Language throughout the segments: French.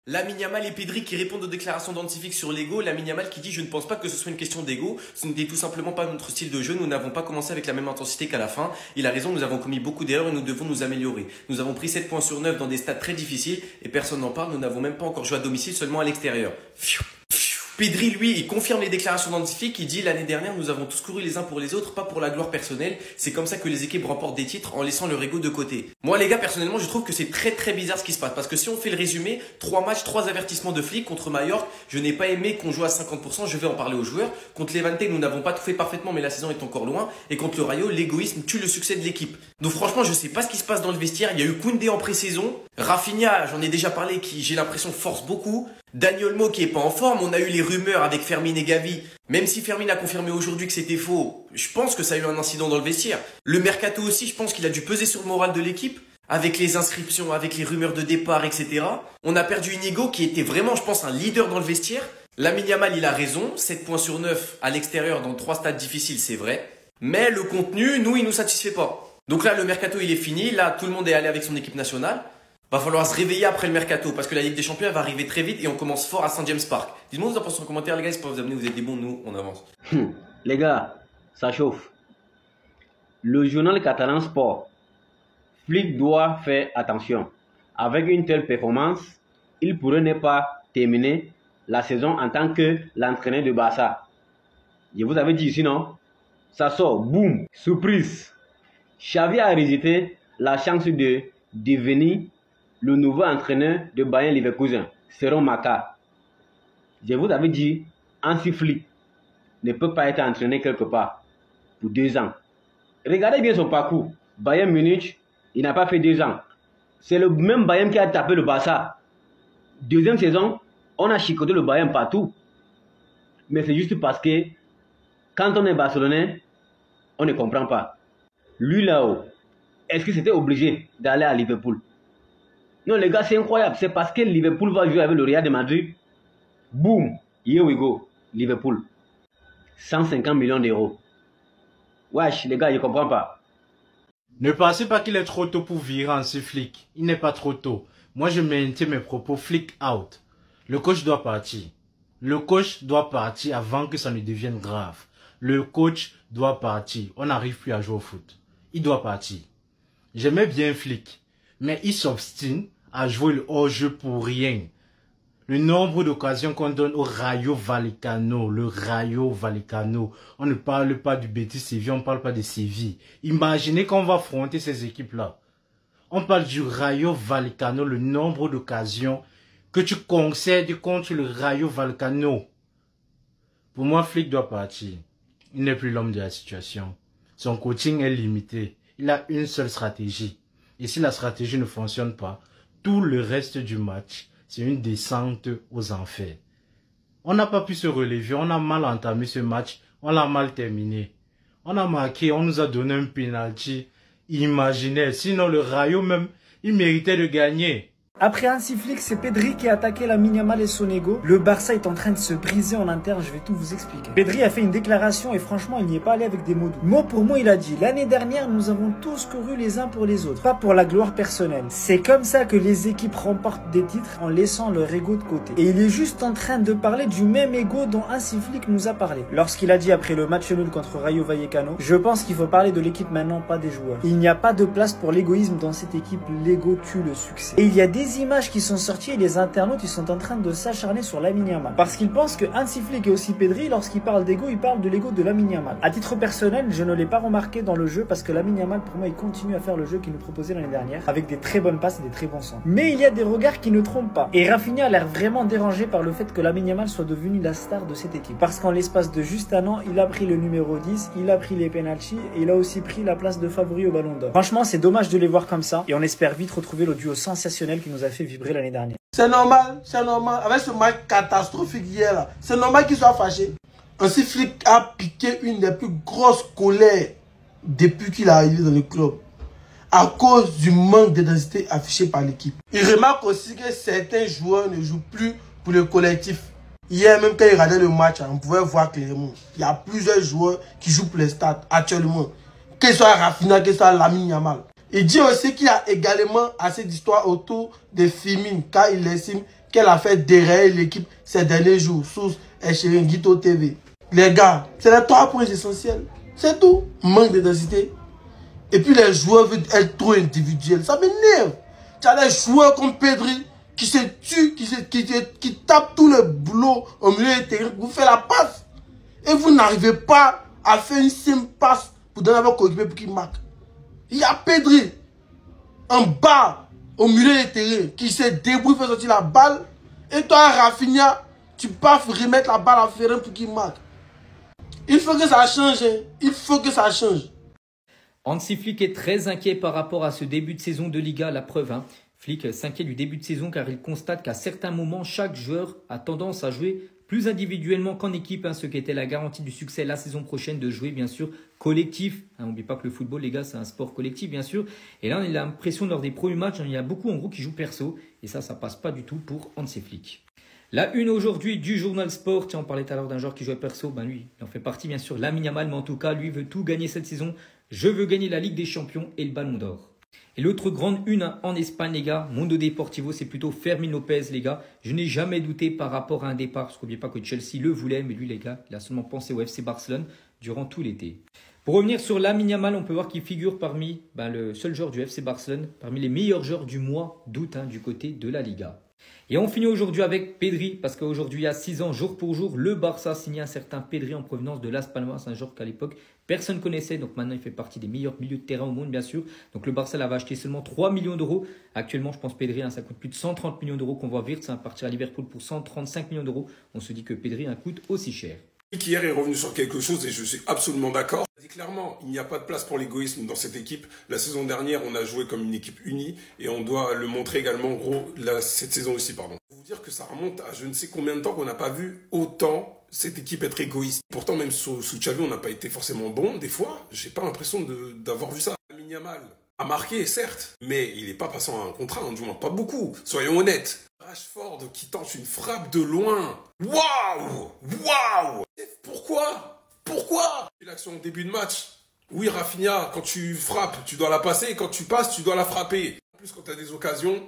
Lamine Yamal et Pedri qui répondent aux déclarations d'Hansi sur l'ego. Lamine Yamal qui dit je ne pense pas que ce soit une question d'ego, ce n'est tout simplement pas notre style de jeu, nous n'avons pas commencé avec la même intensité qu'à la fin. Il a raison, nous avons commis beaucoup d'erreurs et nous devons nous améliorer. Nous avons pris 7 points sur 9 dans des stades très difficiles et personne n'en parle, nous n'avons même pas encore joué à domicile, seulement à l'extérieur. Pedri, lui, il confirme les déclarations d'Hansi qui dit l'année dernière, nous avons tous couru les uns pour les autres, pas pour la gloire personnelle. C'est comme ça que les équipes remportent des titres en laissant leur ego de côté. Moi, les gars, personnellement, je trouve que c'est très bizarre ce qui se passe. Parce que si on fait le résumé, 3 matchs, 3 avertissements de Flick contre Mallorca. Je n'ai pas aimé qu'on joue à 50%, je vais en parler aux joueurs. Contre Levante, nous n'avons pas tout fait parfaitement, mais la saison est encore loin. Et contre le Rayo, l'égoïsme tue le succès de l'équipe. Donc franchement, je sais pas ce qui se passe dans le vestiaire. Il y a eu Koundé en pré-saison. Rafinha, j'en ai déjà parlé, qui, j'ai l'impression, force beaucoup. Dani Olmo qui est pas en forme, on a eu les rumeurs avec Fermin et Gavi. Même si Fermin a confirmé aujourd'hui que c'était faux, je pense que ça a eu un incident dans le vestiaire. Le mercato aussi, je pense qu'il a dû peser sur le moral de l'équipe. Avec les inscriptions, avec les rumeurs de départ, etc. On a perdu Inigo qui était vraiment, je pense, un leader dans le vestiaire. Lamine Yamal, il a raison. 7 points sur 9 à l'extérieur dans 3 stades difficiles, c'est vrai. Mais le contenu, nous, il nous satisfait pas. Donc là, le mercato, il est fini. Là, tout le monde est allé avec son équipe nationale. Va falloir se réveiller après le mercato parce que la Ligue des Champions va arriver très vite et on commence fort à Saint James Park. Dites-moi vous en pensez en commentaire les gars, c'est pas vous amener, vous êtes des bons, nous on avance. Les gars, ça chauffe. Le journal catalan Sport, Flick doit faire attention. Avec une telle performance, il pourrait ne pas terminer la saison en tant que l'entraîneur de Barça. Je vous avais dit sinon, ça sort, boum, surprise. Xavi a rejeté la chance de devenir le nouveau entraîneur de Bayern Leverkusen, Serhou Maka. Je vous avais dit, Hansi Flick ne peut pas être entraîné quelque part pour 2 ans. Regardez bien son parcours. Bayern Munich, il n'a pas fait 2 ans. C'est le même Bayern qui a tapé le Barça. 2e saison, on a chicoté le Bayern partout. Mais c'est juste parce que quand on est barcelonais, on ne comprend pas. Lui là-haut, est-ce que c'était obligé d'aller à Liverpool? Non les gars, c'est incroyable. C'est parce que Liverpool va jouer avec le Real de Madrid. Boum, here we go, Liverpool. 150 millions d'euros. Wesh, les gars, je comprends pas. Ne pensez pas qu'il est trop tôt pour virer Hansi Flick. Il n'est pas trop tôt. Moi, je maintiens mes propos. Flick out. Le coach doit partir. Le coach doit partir avant que ça ne devienne grave. Le coach doit partir. On n'arrive plus à jouer au foot. Il doit partir. J'aimais bien Flick, mais il s'obstine à jouer le hors-jeu pour rien. Le nombre d'occasions qu'on donne au Rayo Vallecano, le Rayo Vallecano, on ne parle pas du Betis Séville, on ne parle pas de Séville. Imaginez qu'on va affronter ces équipes-là. On parle du Rayo Vallecano, le nombre d'occasions que tu concèdes contre le Rayo Vallecano. Pour moi, Flick doit partir. Il n'est plus l'homme de la situation. Son coaching est limité. Il a une seule stratégie. Et si la stratégie ne fonctionne pas, tout le reste du match, c'est une descente aux enfers. On n'a pas pu se relever, on a mal entamé ce match, on l'a mal terminé. On a marqué, on nous a donné un penalty imaginaire. Sinon le Rayo même, il méritait de gagner. Après Hansi Flick, c'est Pedri qui a attaqué Lamine Yamal et son ego. Le Barça est en train de se briser en interne, je vais tout vous expliquer. Pedri a fait une déclaration et franchement, il n'y est pas allé avec des mots doux. Mot pour mot, il a dit: l'année dernière, nous avons tous couru les uns pour les autres, pas pour la gloire personnelle. C'est comme ça que les équipes remportent des titres en laissant leur ego de côté. Et il est juste en train de parler du même ego dont Hansi Flick nous a parlé. Lorsqu'il a dit après le match nul contre Rayo Vallecano, je pense qu'il faut parler de l'équipe maintenant, pas des joueurs. Il n'y a pas de place pour l'égoïsme dans cette équipe, l'ego tue le succès. Et il y a des images qui sont sorties et les internautes ils sont en train de s'acharner sur Lamine Yamal parce qu'ils pensent que Hansi Flick et aussi Pedri, lorsqu'ils parlent d'ego, ils parlent de l'ego de Lamine Yamal. À titre personnel, je ne l'ai pas remarqué dans le jeu parce que Lamine Yamal, pour moi, il continue à faire le jeu qu'il nous proposait l'année dernière avec des très bonnes passes et des très bons sens. Mais il y a des regards qui ne trompent pas. Et Rafinha a l'air vraiment dérangé par le fait que Lamine Yamal soit devenu la star de cette équipe. Parce qu'en l'espace de juste un an, il a pris le numéro 10, il a pris les penalties et il a aussi pris la place de favori au Ballon d'Or. Franchement, c'est dommage de les voir comme ça et on espère vite retrouver le duo sensationnel qui nous a fait vibrer l'année dernière. C'est normal, avec ce match catastrophique hier là, c'est normal qu'il soit fâché. Hansi Flick a piqué une des plus grosses colères depuis qu'il est arrivé dans le club, à cause du manque d'intensité affiché par l'équipe. Il remarque aussi que certains joueurs ne jouent plus pour le collectif. Hier même quand il regardait le match, on pouvait voir clairement, il y a plusieurs joueurs qui jouent pour les stats actuellement, que ce soit Rafinha, que ce soit Lamine Yamal. Il dit aussi qu'il y a également assez d'histoires autour de Firmine car il estime qu'elle a fait dérailler l'équipe ces derniers jours sous Chiringuito TV. Les gars, c'est les 3 points essentiels. C'est tout. Manque d'intensité. Et puis les joueurs veulent être trop individuels. Ça m'énerve. Tu as des joueurs comme Pedri qui se tuent, qui tapent tout le boulot au milieu du terrain. Vous faites la passe. Et vous n'arrivez pas à faire une simple passe pour donner à votre coéquipier pour qu'il marque. Il y a Pedri en bas au milieu du terrain qui se débrouille pour faire sortir la balle. Et toi, Rafinha, tu pars remettre la balle à Ferran pour qu'il marque. Il faut que ça change. Hein. Il faut que ça change. Hansi Flick est très inquiet par rapport à ce début de saison de Liga, la preuve. Flick s'inquiète du début de saison car il constate qu'à certains moments, chaque joueur a tendance à jouer plus individuellement qu'en équipe, ce qui était la garantie du succès la saison prochaine, de jouer bien sûr collectif. N'oublie pas que le football, les gars, c'est un sport collectif bien sûr. Et là, on a l'impression lors des premiers matchs, il y a beaucoup en gros qui jouent perso. Et ça passe pas du tout pour Hansi Flick. La une aujourd'hui du journal Sport, tiens, on parlait tout à l'heure d'un joueur qui jouait perso, lui, il en fait partie bien sûr, Lamine Yamal, mais en tout cas, lui veut tout gagner cette saison. Je veux gagner la Ligue des Champions et le Ballon d'Or. Et l'autre grande une en Espagne, les gars, Mundo Deportivo, c'est plutôt Fermín López, les gars. Je n'ai jamais douté par rapport à un départ, parce n'oubliez pas que Chelsea le voulait, mais lui, les gars, il a seulement pensé au FC Barcelone durant tout l'été. Pour revenir sur Lamine Yamal, on peut voir qu'il figure parmi le seul joueur du FC Barcelone, parmi les meilleurs joueurs du mois d'août du côté de la Liga. Et on finit aujourd'hui avec Pedri, parce qu'aujourd'hui, il y a 6 ans, jour pour jour, le Barça a signé un certain Pedri en provenance de Las Palmas, un joueur qu'à l'époque, personne ne connaissait. Donc maintenant, il fait partie des meilleurs milieux de terrain au monde, bien sûr. Donc le Barça l'avait acheté seulement 3 millions d'euros. Actuellement, je pense Pedri, ça coûte plus de 130 millions d'euros qu'on voit Wirtz partir à Liverpool pour 135 millions d'euros. On se dit que Pedri coûte aussi cher. Hier est revenu sur quelque chose et je suis absolument d'accord. Il dit clairement, il n'y a pas de place pour l'égoïsme dans cette équipe. La saison dernière, on a joué comme une équipe unie et on doit le montrer également, gros, cette saison aussi, pardon. Pour vous dire que ça remonte à je ne sais combien de temps qu'on n'a pas vu autant cette équipe être égoïste. Pourtant, même sous Xavi, on n'a pas été forcément bon. Des fois, j'ai pas l'impression d'avoir vu ça. Lamine Yamal a marqué, certes, mais il n'est pas passant à un contrat, du moins pas beaucoup. Soyons honnêtes. Rashford qui tente une frappe de loin. Waouh! Waouh! Pourquoi? L'action au début de match. Oui, Rafinha, quand tu frappes, tu dois la passer. Quand tu passes, tu dois la frapper. En plus, quand tu as des occasions,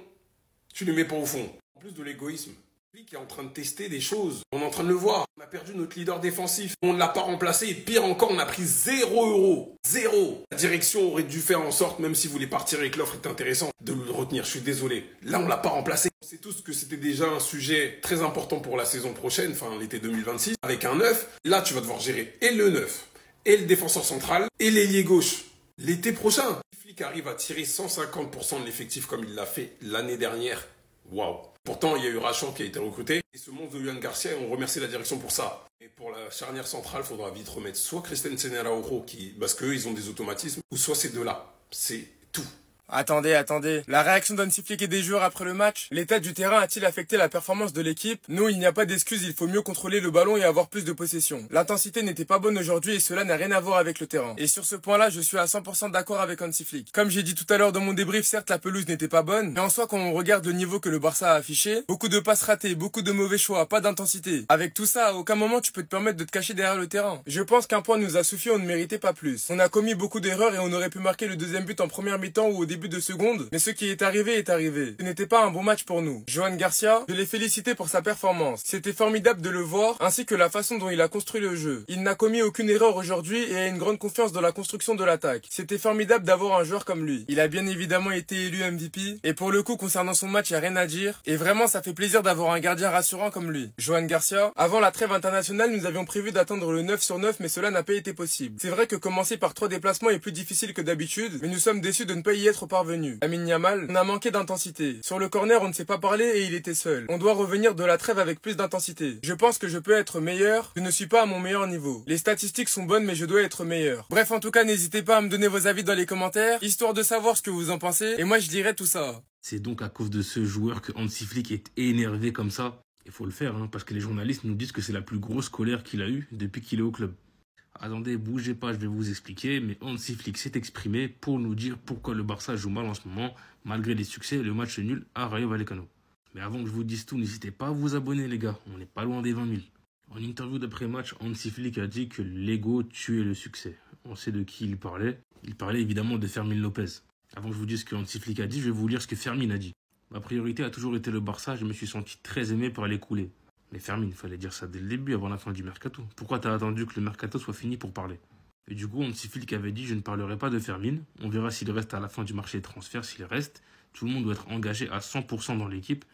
tu ne les mets pas au fond. En plus de l'égoïsme. Lui qui est en train de tester des choses. On est en train de le voir. On a perdu notre leader défensif. On ne l'a pas remplacé. Et pire encore, on a pris 0 euros. 0. La direction aurait dû faire en sorte, même si vous voulez partir et que l'offre est intéressante, de le retenir. Je suis désolé. Là, on ne l'a pas remplacé. On sait tous que c'était déjà un sujet très important pour la saison prochaine, enfin l'été 2026. Avec un 9, là, tu vas devoir gérer et le 9, et le défenseur central, et l'ailier gauche. L'été prochain, Flick arrive à tirer 150% de l'effectif comme il l'a fait l'année dernière. Waouh! Pourtant, il y a eu Rashford qui a été recruté. Et ce monstre de Yohan Garcia, on remercie la direction pour ça. Et pour la charnière centrale, il faudra vite remettre soit Christensen et Araujo, parce qu'eux, ils ont des automatismes, ou soit ces deux-là. C'est tout. Attendez. La réaction d'Hansi Flick et des joueurs après le match, l'état du terrain a-t-il affecté la performance de l'équipe? Non, il n'y a pas d'excuse, il faut mieux contrôler le ballon et avoir plus de possession. L'intensité n'était pas bonne aujourd'hui et cela n'a rien à voir avec le terrain. Et sur ce point-là, je suis à 100% d'accord avec Hansi Flick. Comme j'ai dit tout à l'heure dans mon débrief, certes la pelouse n'était pas bonne, mais en soi quand on regarde le niveau que le Barça a affiché, beaucoup de passes ratées, beaucoup de mauvais choix, pas d'intensité. Avec tout ça, à aucun moment tu peux te permettre de te cacher derrière le terrain. Je pense qu'un point nous a suffi, on ne méritait pas plus. On a commis beaucoup d'erreurs et on aurait pu marquer le deuxième but en première mi-temps ou au début de seconde, mais ce qui est arrivé est arrivé. Ce n'était pas un bon match pour nous. Yohan Garcia, je l'ai félicité pour sa performance. C'était formidable de le voir, ainsi que la façon dont il a construit le jeu. Il n'a commis aucune erreur aujourd'hui et a une grande confiance dans la construction de l'attaque. C'était formidable d'avoir un joueur comme lui. Il a bien évidemment été élu MVP, et pour le coup concernant son match, il n'y a rien à dire. Et vraiment ça fait plaisir d'avoir un gardien rassurant comme lui. Yohan Garcia, avant la trêve internationale, nous avions prévu d'atteindre le 9 sur 9, mais cela n'a pas été possible. C'est vrai que commencer par 3 déplacements est plus difficile que d'habitude, mais nous sommes déçus de ne pas y être parvenus. Lamine Yamal, on a manqué d'intensité. Sur le corner, on ne s'est pas parlé et il était seul. On doit revenir de la trêve avec plus d'intensité. Je pense que je peux être meilleur, je ne suis pas à mon meilleur niveau. Les statistiques sont bonnes mais je dois être meilleur. Bref, en tout cas, n'hésitez pas à me donner vos avis dans les commentaires, histoire de savoir ce que vous en pensez, et moi je dirai tout ça. C'est donc à cause de ce joueur que Hansi Flick est énervé comme ça. Il faut le faire, parce que les journalistes nous disent que c'est la plus grosse colère qu'il a eue depuis qu'il est au club. Attendez, bougez pas, je vais vous expliquer, mais Hansi Flick s'est exprimé pour nous dire pourquoi le Barça joue mal en ce moment, malgré les succès et le match nul à Rayo Vallecano. Mais avant que je vous dise tout, n'hésitez pas à vous abonner les gars, on n'est pas loin des 20 000. En interview d'après-match, Hansi Flick a dit que l'ego tuait le succès. On sait de qui il parlait. Il parlait évidemment de Fermín López. Avant que je vous dise ce que Hansi Flick a dit, je vais vous lire ce que Fermín a dit. Ma priorité a toujours été le Barça, je me suis senti très aimé par les coulées. Mais Fermin, il fallait dire ça dès le début, avant la fin du mercato. Pourquoi t'as attendu que le mercato soit fini pour parler? Et du coup, Hansi Flick avait dit, je ne parlerai pas de Fermin. On verra s'il reste à la fin du marché des transferts. S'il reste, tout le monde doit être engagé à 100% dans l'équipe.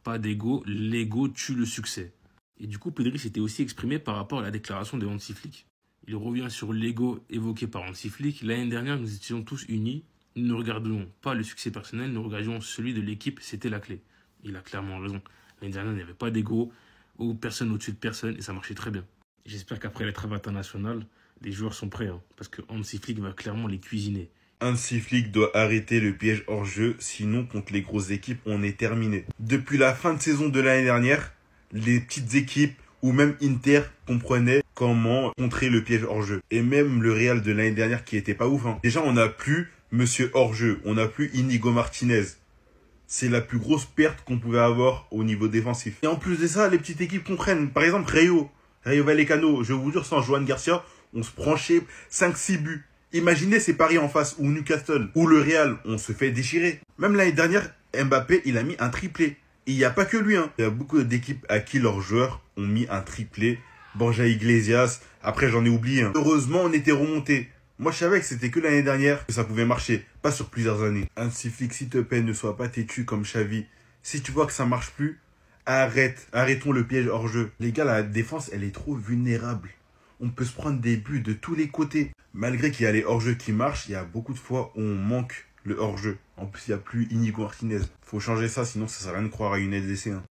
Pas d'ego, l'ego tue le succès. Et du coup, Pedri s'était aussi exprimé par rapport à la déclaration de Hansi Flick. Il revient sur l'ego évoqué par Hansi Flick. L'année dernière, nous étions tous unis. Nous ne regardions pas le succès personnel, nous regardions celui de l'équipe, c'était la clé. Il a clairement raison. L'année dernière, il n'y avait pas d'ego, ou personne au-dessus de personne, et ça marchait très bien. J'espère qu'après les trêves internationales, les joueurs sont prêts, parce que Hansi Flick va clairement les cuisiner. Hansi Flick doit arrêter le piège hors jeu, sinon contre les grosses équipes, on est terminé. Depuis la fin de saison de l'année dernière, les petites équipes ou même Inter comprenaient comment contrer le piège hors jeu. Et même le Real de l'année dernière qui était pas ouf. Déjà, on n'a plus Monsieur hors jeu, on n'a plus Inigo Martinez. C'est la plus grosse perte qu'on pouvait avoir au niveau défensif. Et en plus de ça, les petites équipes comprennent. Par exemple, Rayo Vallecano, je vous jure, sans Joan Garcia, on se branchait 5-6 buts. Imaginez ces paris en face, ou Newcastle, ou le Real, on se fait déchirer. Même l'année dernière, Mbappé, il a mis un triplé. Et il n'y a pas que lui. Il y a beaucoup d'équipes à qui leurs joueurs ont mis un triplé. Borja Iglesias, après j'en ai oublié. Heureusement, on était remonté. Moi, je savais que c'était que l'année dernière que ça pouvait marcher, pas sur plusieurs années. Hansi Flick, s'il te plaît, ne sois pas têtu comme Xavi. Si tu vois que ça marche plus, arrêtons le piège hors jeu. Les gars, la défense, elle est trop vulnérable. On peut se prendre des buts de tous les côtés. Malgré qu'il y a les hors-jeux qui marchent, il y a beaucoup de fois où on manque le hors-jeu. En plus, il n'y a plus Inigo Martinez. Faut changer ça, sinon ça sert à rien de croire à une LDC.